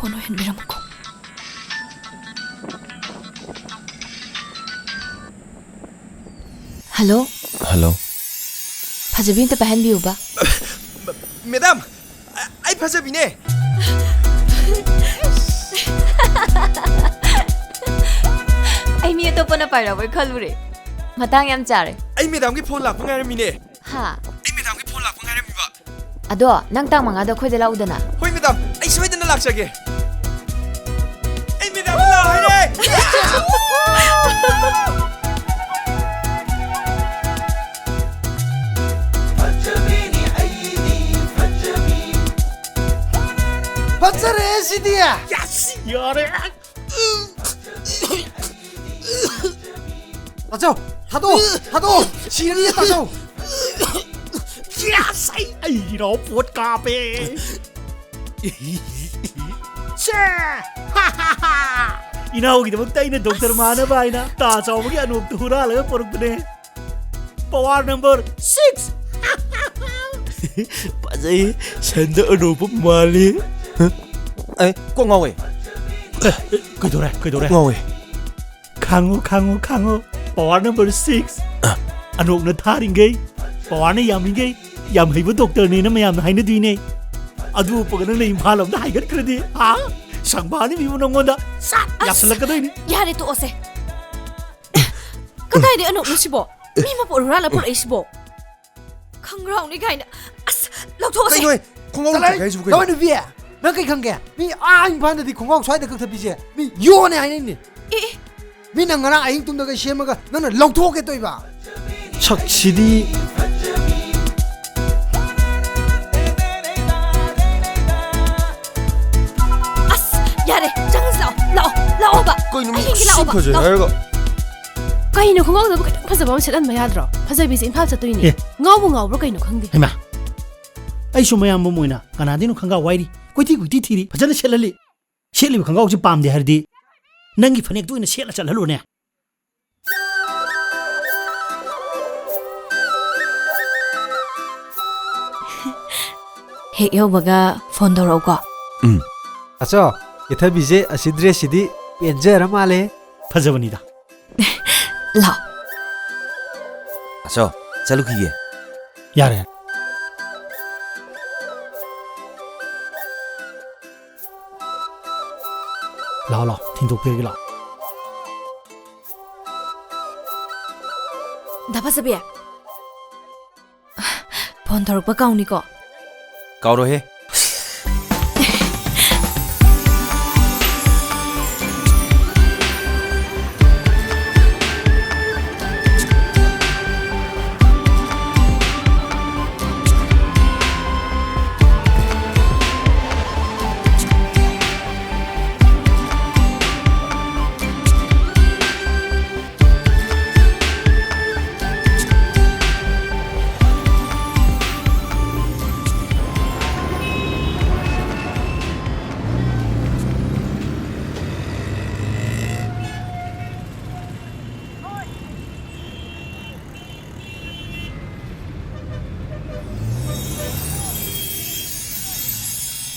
폰 오현비라먹고. 할로? Hello. 파자비 인터 바한비우바. Madam, ai 파자비네. Ai mi to pona pairabai khalure. Matang yam chare. Ai madam ki phone lakpa ngaramine. Ha. Ai madam ki phone lakpa ngaramibा. Ado nang tang manga do khoide laudana. Hoi madam, ai soidana laksage. Ai madam la haine. Patsare sidiya. Yes, yare. Tacho, hado. Siri tacho. Yes, ai nó puột cà phê. Che, ha ha ha. Inaw kita magtay na Dr. Mana ba ina? Ta sa mo kaya anong tuhura lang porong tune. Power number 6. Pazai, sanda ano pa mali. Ai, ko ngawe. Cái đồ này. Ngawe. Kango. Power number 6. Anong na tharing gay. Power na yamin gay. Yam hay ba doctor ni na mayam hay na di ni. Adu pag nang na impalam na haygat kredi. Ha? Sang ba ni mo nang onda. Sat. Yasalag ka doy ni. Yare to ose. Katay di ano nusibo. Mi mapura la por isbo. Khangrao ni kaina. As lok to ose. Ai, ko ngawe Salai, kai su lawan kai. ni via. Nang kai khang kya? Mi aing pan di khongong swai da kakta bije. Mi yo ne ai ni. Eh. Mi nang ngarang aing tum da ga shema ga nang na long thok ke toi ba. Chakchidi. As yare jangan lao ba. Ko inu Ai, si lao ba, phaje lao. harga. Kaino khongong da bukai phasa bam setan ma yadro phasa bi sin phal chatoi ni ngau bro kaino khangdi Hema. Ai su mayam mo moina. Kana dinu khanga wairi. Kuiti thiri. Phajana shelali. Sheli khanga usi pam de hardi. Nangi phanek tu ina shela chalalo ne. Hek yobaga phone dorau ko. Tacho, itha bije asidre sidi penjera male. Phajabani da. Lao. Aso, chalu khiye. Yare. Lao, thindok pe gila. Da pasabi. Phone dorau pa kauni ko. Kauro he.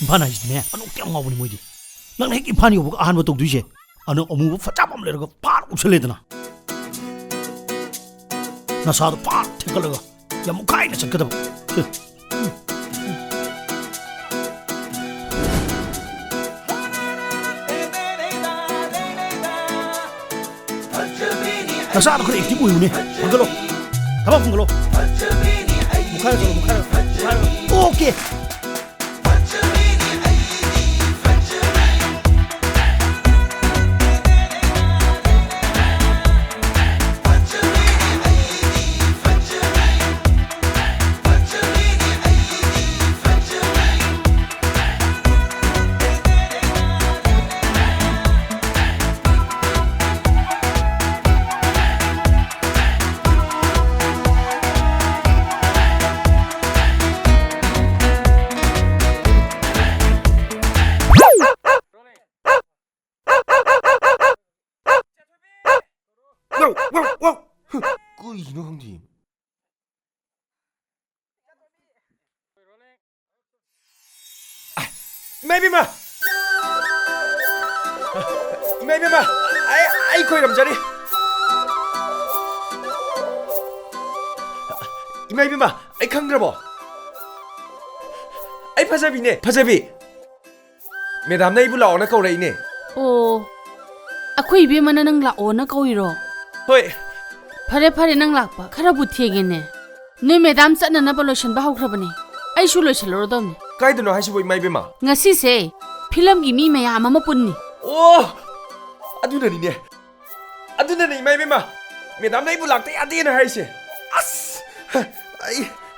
Bana isne anu kyang ngawni moidi nang hek iphani obuk ahan ba tong duise anu omu fachapam lerga par ucheledna na sa par thekalaga yam kai na chakada na sa ko ekti boyune ngalo taba ngalo mukhara okay Ino không gì. Maybe mà. 이마 이마 아이 거이 남자리 이마 아이 강드라보 아이 파자비네 파자비 매담나 이불 라오나 거래이네 ꯑꯣ ꯑꯩꯈꯣꯏ ꯏꯕꯦꯝꯃꯅ ꯅꯪ ꯂꯥꯛꯑꯣꯅ ꯀꯧꯏꯔꯣ ꯍꯣꯏ ꯐꯔꯦ ꯐꯔꯦ ꯅꯪ ꯂꯥꯛꯄ ꯈꯔꯕꯨ ꯊꯦꯡꯉꯦꯅꯦ ꯅꯣꯏ ꯃꯦꯗꯥꯝ ꯆꯠꯅꯅꯕ ꯂꯣꯏꯁꯤꯟꯕ ꯍꯧꯈ꯭ꯔꯕꯅꯦ ꯑꯩꯁꯨ ꯂꯣꯏꯁꯤꯜꯂꯨꯔꯗꯕꯅꯤ ꯀꯥꯏꯗꯅꯣ ꯍꯥꯏꯁꯤꯕꯣ ꯏꯃꯥ ꯏꯕꯦꯝꯃ ꯉꯁꯤꯁꯦ ꯐꯤꯂꯝꯒꯤ ꯃꯤ ꯃꯌꯥꯝ ꯑꯃ ꯄꯨꯟꯅꯤ ꯑꯣ ꯑꯗꯨꯅꯅꯤꯅꯦ 이마 이마 매담나 이불 락대 야대나 하이세 아스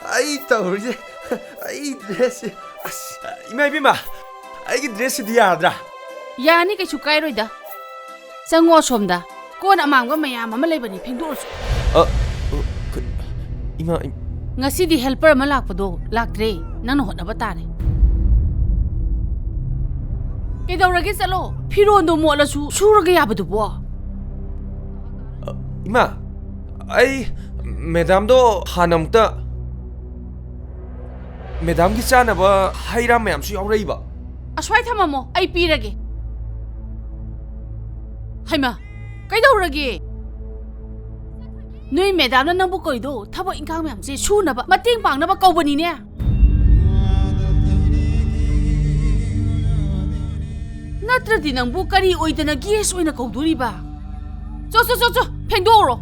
아이 떠오르지 아이 드레스 아스 이마 이마 아이기 드레스 디야드라 ꯌꯥꯅꯤ ꯀꯩꯁꯨ ꯀꯥꯏꯔꯣꯏꯗ ꯆꯪꯉꯣ ꯑꯁꯣꯝꯗ ꯀꯣꯟ ꯑꯃꯥꯡꯕ ꯃꯌꯥꯝ ꯑꯃ ꯂꯩꯕꯅꯤ ꯐꯦꯡꯗꯣꯛꯑꯁꯨ 이마 ꯉꯁꯤꯗꯤ ꯍꯦꯜꯄꯔ ꯑꯃ ꯂꯥꯛꯄꯗꯣ ꯂꯥꯛꯇ꯭ꯔꯦ ꯅꯪꯅ ꯍꯣꯠꯅꯕ ꯇꯥꯔꯦ ꯀꯩꯗꯧꯔꯒꯦ ꯆꯠꯂꯣ ꯐꯤꯔꯣꯟꯗꯣ ꯃꯣꯠꯂꯁꯨ ꯁꯨꯔꯒ ꯌꯥꯕꯗꯨꯕꯣ 이마 아이 매담도 하나무다 매담기 짜나봐 하이람 매암수 야우라이바 ꯑꯁ꯭ꯋꯥꯏ ꯊꯝꯃꯝꯃꯣ ꯑꯩ ꯄꯤꯔꯒꯦ ꯍꯩꯃꯥ ꯀꯩꯗꯧꯔꯒꯦ ꯅꯣꯏ ꯃꯦꯗꯥꯝꯅ ꯅꯪꯕꯨ ꯀꯧꯏꯗꯣ ꯊꯕꯛ ꯏꯟꯈꯥꯡ ꯃꯌꯥꯝꯁꯦ ꯁꯨꯅꯕ ꯃꯇꯦꯡ ꯄꯥꯡꯅꯕ ꯀꯧꯕꯅꯤꯅꯦ ꯅꯠꯇ꯭ꯔꯗꯤ ꯅꯪꯕꯨ ꯀꯔꯤ ꯑꯣꯏꯗꯅ ꯒꯦꯁ ꯑꯣꯏꯅ ꯀꯧꯗꯣꯔꯤꯕ ꯆꯣ ꯐꯦꯡꯗꯣꯛꯎꯔꯣ